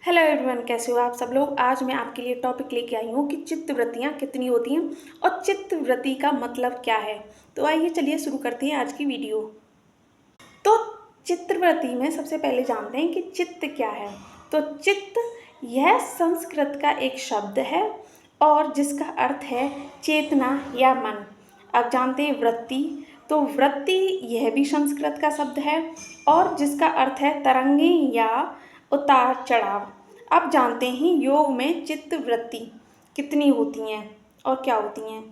Hello everyone, कैसे हो आप सब लोग। आज मैं आपके लिए टॉपिक लेके आई हूँ कि चित्तवृत्तियाँ कितनी होती हैं और चित्तवृत्ति का मतलब क्या है। तो आइए चलिए शुरू करते हैं आज की वीडियो। तो चित्तवृत्ति में सबसे पहले जानते हैं कि चित्त क्या है। तो चित्त यह संस्कृत का एक शब्द है और जिसका अर्थ है चेतना या मन। अब जानते हैं वृत्ति। तो वृत्ति यह भी संस्कृत का शब्द है और जिसका अर्थ है तरंगे या उतार चढ़ाव। अब जानते हैं योग में चित्तवृत्ति कितनी होती हैं और क्या होती हैं।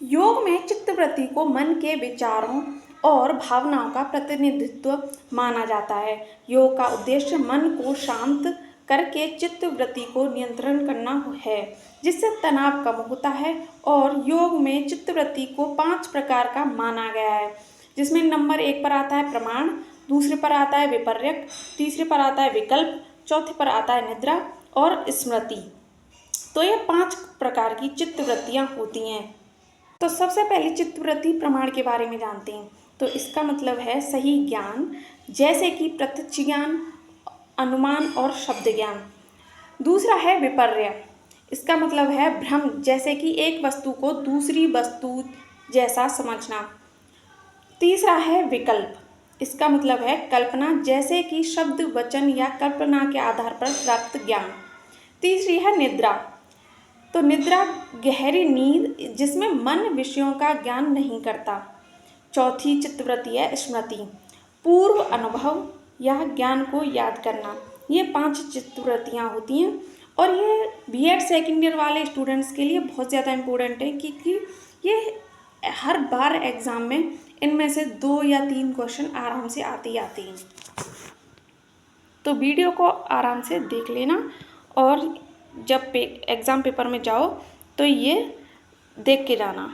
योग में चित्तवृत्ति को मन के विचारों और भावनाओं का प्रतिनिधित्व माना जाता है। योग का उद्देश्य मन को शांत करके चित्तवृत्ति को नियंत्रण करना है, जिससे तनाव कम होता है। और योग में चित्तवृत्ति को 5 प्रकार का माना गया है, जिसमें नंबर 1 पर आता है प्रमाण, दूसरे पर आता है विपर्यक, तीसरे पर आता है विकल्प, चौथे पर आता है निद्रा और स्मृति। तो ये 5 प्रकार की चित्तवृत्तियाँ होती हैं। तो सबसे पहले चित्तवृत्ति प्रमाण के बारे में जानते हैं। तो इसका मतलब है सही ज्ञान, जैसे कि प्रत्यक्ष ज्ञान, अनुमान और शब्द ज्ञान। दूसरा है विपर्य, इसका मतलब है भ्रम, जैसे कि एक वस्तु को दूसरी वस्तु जैसा समझना। तीसरा है विकल्प, इसका मतलब है कल्पना, जैसे कि शब्द, वचन या कल्पना के आधार पर प्राप्त ज्ञान। तीसरी है निद्रा। तो निद्रा गहरी नींद, जिसमें मन विषयों का ज्ञान नहीं करता। चौथी चित्तवृत्ति है स्मृति, पूर्व अनुभव या ज्ञान को याद करना। ये 5 चित्तवृत्तियाँ होती हैं और ये बीएड सेकेंड ईयर वाले स्टूडेंट्स के लिए बहुत ज़्यादा इम्पोर्टेंट है, क्योंकि ये हर बार एग्ज़ाम में इनमें से 2 या 3 क्वेश्चन आराम से आते ही आते हैं। तो वीडियो को आराम से देख लेना और जब एग्ज़ाम पेपर में जाओ तो ये देख के जाना।